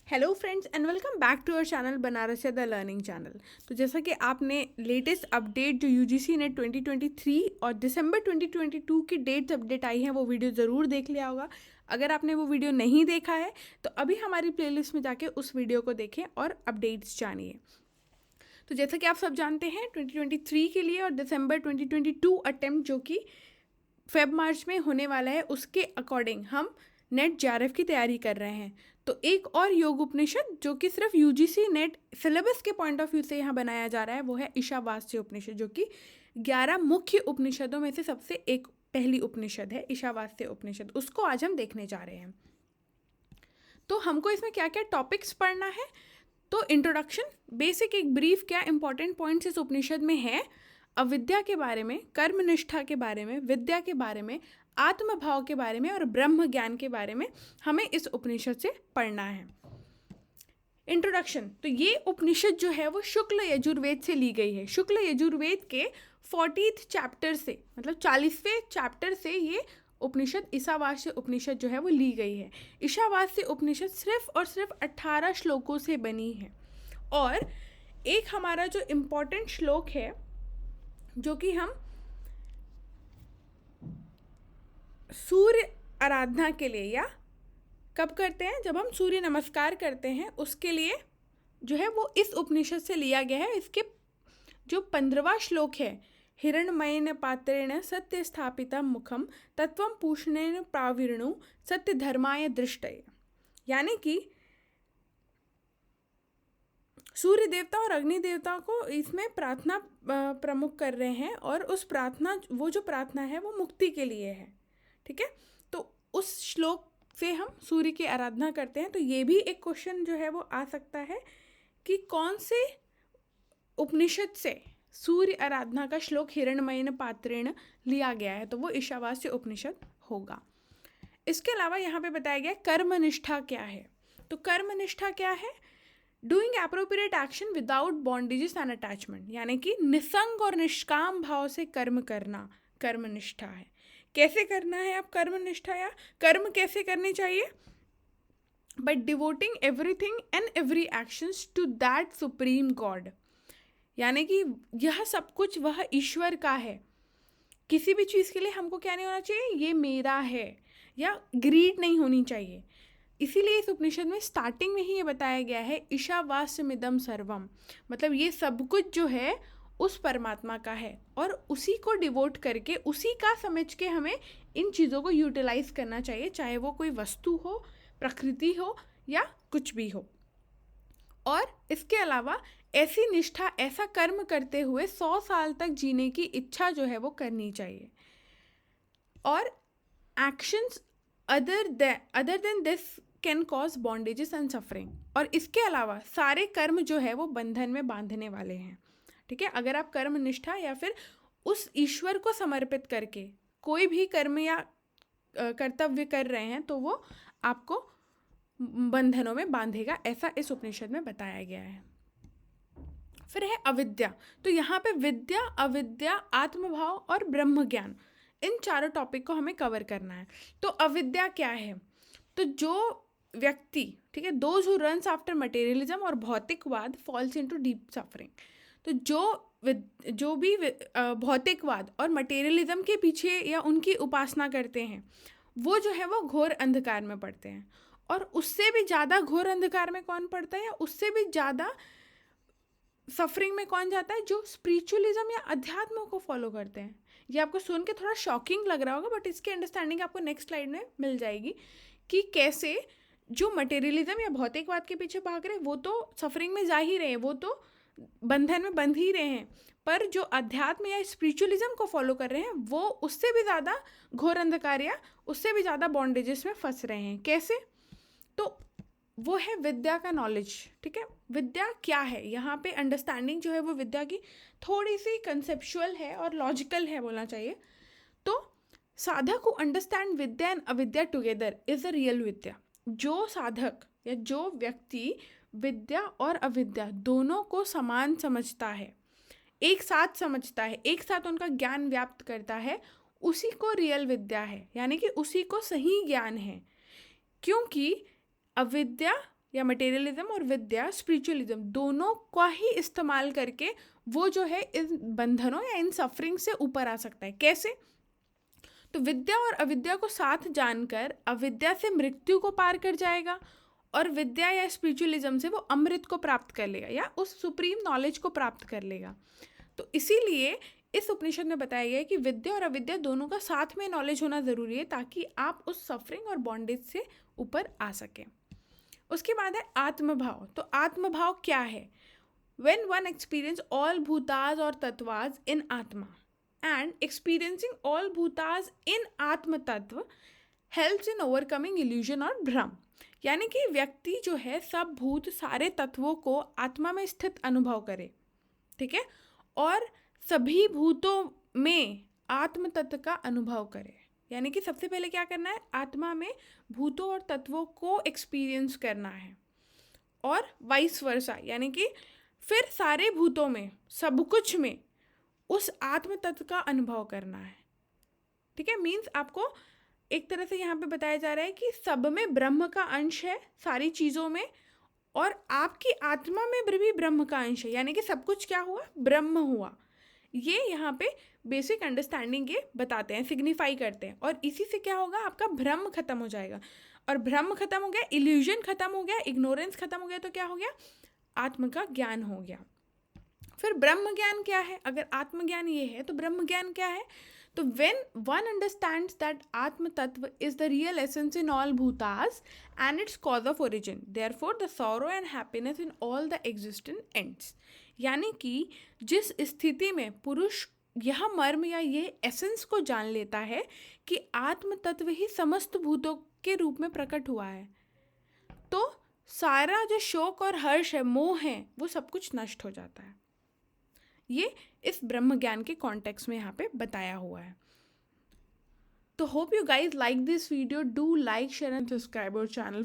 Hello friends and welcome back to our channel Banaras the learning channel. तो जैसा कि आपने लेटेस्ट अपडेट जो यूजीसी नेट 2023 और दिसंबर 2022 की डेट्स अपडेट आई हैं वो वीडियो ज़रूर देख लिया होगा। अगर आपने वो वीडियो नहीं देखा है तो अभी हमारी प्लेलिस्ट में जाके उस वीडियो को देखें और अपडेट्स जानिए। तो जैसा कि आप सब जानते हैं 2023 के लिए और दिसंबर 2022 अटेम्प्ट जो कि फेब मार्च में होने वाला है उसके अकॉर्डिंग हम नेट जेआरएफ की तैयारी कर रहे हैं। तो एक और योग उपनिषद जो कि सिर्फ यूजीसी नेट सिलेबस के पॉइंट ऑफ व्यू से यहाँ बनाया जा रहा है वो है ईशावास्य उपनिषद, जो कि 11 मुख्य उपनिषदों में से सबसे एक पहली उपनिषद है ईशावास्य उपनिषद। उसको आज हम देखने जा रहे हैं। तो हमको इसमें क्या क्या टॉपिक्स पढ़ना है, तो इंट्रोडक्शन, बेसिक एक ब्रीफ क्या इंपॉर्टेंट पॉइंट्स इस उपनिषद में है, अविद्या के बारे में, कर्मनिष्ठा के बारे में, विद्या के बारे में, आत्मभाव के बारे में और ब्रह्म ज्ञान के बारे में हमें इस उपनिषद से पढ़ना है। इंट्रोडक्शन, तो ये उपनिषद जो है वो शुक्ल यजुर्वेद से ली गई है। शुक्ल यजुर्वेद के 40th चैप्टर से, मतलब 40वें चैप्टर से ये उपनिषद ईशावास्य उपनिषद जो है वो ली गई है। ईशावास्य उपनिषद सिर्फ और सिर्फ 18 श्लोकों से बनी है। और एक हमारा जो इम्पोर्टेंट श्लोक है जो कि हम सूर्य आराधना के लिए या कब करते हैं, जब हम सूर्य नमस्कार करते हैं उसके लिए जो है वो इस उपनिषद से लिया गया है। इसके जो 15वां श्लोक है, हिरण्मयेन पात्रेण सत्य स्थापितम मुखम तत्वम पूषणेन प्रावीर्णु सत्य धर्माय दृष्टये, यानी कि सूर्य देवता और अग्नि देवता को इसमें प्रार्थना प्रमुख कर रहे हैं और उस प्रार्थना, वो जो प्रार्थना है वो मुक्ति के लिए है। ठीक है, तो उस श्लोक से हम सूर्य की आराधना करते हैं। तो ये भी एक क्वेश्चन जो है वो आ सकता है कि कौन से उपनिषद से सूर्य आराधना का श्लोक हिरण्मयेन पात्रेण लिया गया है, तो वो ईशावास्य उपनिषद होगा। इसके अलावा यहाँ पे बताया गया कर्मनिष्ठा क्या है। तो कर्मनिष्ठा क्या है, doing appropriate action without bondages and attachment, यानी कि निसंग और निष्काम भाव से कर्म करना कर्मनिष्ठा है। कैसे करना है आप कर्मनिष्ठा, या कर्म कैसे करने चाहिए, but devoting everything and every actions to that supreme god, यानी कि यह सब कुछ वह ईश्वर का है। किसी भी चीज़ के लिए हमको क्या नहीं होना चाहिए, ये मेरा है, या ग्रीड नहीं होनी चाहिए। इसीलिए इस उपनिषद में स्टार्टिंग में ही ये बताया गया है ईशावास्यमिदं सर्वम, मतलब ये सब कुछ जो है उस परमात्मा का है और उसी को डिवोट करके, उसी का समझ के हमें इन चीज़ों को यूटिलाइज करना चाहिए, चाहे वो कोई वस्तु हो, प्रकृति हो या कुछ भी हो। और इसके अलावा ऐसी निष्ठा, ऐसा कर्म करते हुए 100 साल तक जीने की इच्छा जो है वो करनी चाहिए। और actions other than this can cause bondages and suffering, और इसके अलावा सारे कर्म जो है वो बंधन में बांधने वाले हैं। ठीक है, अगर आप कर्म निष्ठा या फिर उस ईश्वर को समर्पित करके कोई भी कर्म या कर्तव्य कर रहे हैं तो वो आपको बंधनों में बांधेगा, ऐसा इस उपनिषद में बताया गया है। फिर है अविद्या, तो यहाँ पे विद्या, अविद्या, आत्मभाव और ब्रह्म ज्ञान, इन चारों टॉपिक को हमें कवर करना है। तो अविद्या क्या है, तो जो व्यक्ति, ठीक है, those who runs after materialism और भौतिकवाद फॉल्स इनटू डीप सफरिंग, तो जो भी भौतिकवाद और मटेरियलिज्म के पीछे या उनकी उपासना करते हैं वो जो है वो घोर अंधकार में पड़ते हैं। और उससे भी ज़्यादा घोर अंधकार में कौन पड़ता है, या उससे भी ज़्यादा सफरिंग में कौन जाता है, जो स्पिरिचुअलिज्म या अध्यात्म को फॉलो करते हैं। ये आपको सुन के थोड़ा शॉकिंग लग रहा होगा, बट इसकी अंडरस्टैंडिंग आपको नेक्स्ट स्लाइड में मिल जाएगी कि कैसे जो मटेरियलिज्म या भौतिकवाद के पीछे भाग रहे हैं वो तो सफरिंग में जा ही रहे हैं, वो तो बंधन में बंध ही रहे हैं, पर जो अध्यात्म या स्पिरिचुअलिज्म को फॉलो कर रहे हैं वो उससे भी ज़्यादा घोर अंधकार या उससे भी ज़्यादा बॉन्डेजेस में फंस रहे हैं। कैसे, तो वो है विद्या का नॉलेज। ठीक है, विद्या क्या है, यहाँ पे अंडरस्टैंडिंग जो है वो विद्या की थोड़ी सी कंसेप्चुअल है और लॉजिकल है बोलना चाहिए। तो साधक को अंडरस्टैंड विद्या एंड अविद्या टुगेदर इज द रियल विद्या। जो साधक या जो व्यक्ति विद्या और अविद्या दोनों को समान समझता है, एक साथ समझता है, एक साथ उनका ज्ञान व्याप्त करता है, उसी को रियल विद्या है, यानी कि उसी को सही ज्ञान है। क्योंकि अविद्या या मटेरियलिज्म और विद्या स्पिरिचुअलिज्म दोनों का ही इस्तेमाल करके वो जो है इन बंधनों या इन सफरिंग से ऊपर आ सकता है। कैसे? तो विद्या और अविद्या को साथ जानकर अविद्या से मृत्यु को पार कर जाएगा और विद्या या स्पिरिचुअलिज्म से वो अमृत को प्राप्त कर लेगा या उस सुप्रीम नॉलेज को प्राप्त कर लेगा। तो इसीलिए इस उपनिषद में बताया गया है कि विद्या और अविद्या दोनों का साथ में नॉलेज होना ज़रूरी है ताकि आप उस सफरिंग और बॉन्डेज से ऊपर आ सकें। उसके बाद है आत्मभाव। तो आत्मभाव क्या है? When one experience all bhutas or tattvas in atma and experiencing all bhutas in atma tattva helps in overcoming illusion और भ्रम। यानी कि व्यक्ति जो है सब भूत सारे तत्वों को आत्मा में स्थित अनुभव करे, ठीक है, और सभी भूतों में आत्म तत्व का अनुभव करे। यानी कि सबसे पहले क्या करना है? आत्मा में भूतों और तत्वों को एक्सपीरियंस करना है और वाइस वर्सा, यानी कि फिर सारे भूतों में सब कुछ में उस आत्म तत्व का अनुभव करना है, ठीक है। मीन्स आपको एक तरह से यहाँ पे बताया जा रहा है कि सब में ब्रह्म का अंश है, सारी चीज़ों में, और आपकी आत्मा में भी ब्रह्म का अंश है। यानी कि सब कुछ क्या हुआ? ब्रह्म हुआ। ये यहाँ पे बेसिक अंडरस्टैंडिंग ये बताते हैं, सिग्निफाई करते हैं। और इसी से क्या होगा? आपका भ्रम खत्म हो जाएगा, और भ्रम खत्म हो गया, इल्यूजन खत्म हो गया, इग्नोरेंस खत्म हो गया, तो क्या हो गया? आत्म का ज्ञान हो गया। फिर ब्रह्म ज्ञान क्या है? अगर आत्मज्ञान ये है तो ब्रह्म ज्ञान क्या है? तो when one understands that Atma Tattva is the real essence in all bhutas and its cause of origin, therefore the sorrow and happiness in all the existent ends। यानी कि जिस स्थिति में पुरुष यह मर्म या ये एसेंस को जान लेता है कि आत्म तत्व ही समस्त भूतों के रूप में प्रकट हुआ है, तो सारा जो शोक और हर्ष है, मोह है, वो सब कुछ नष्ट हो जाता है। ये इस ब्रह्म ज्ञान के कॉन्टेक्स्ट में यहाँ पे बताया हुआ है। तो hope you guys like this video. Do like, share and subscribe our channel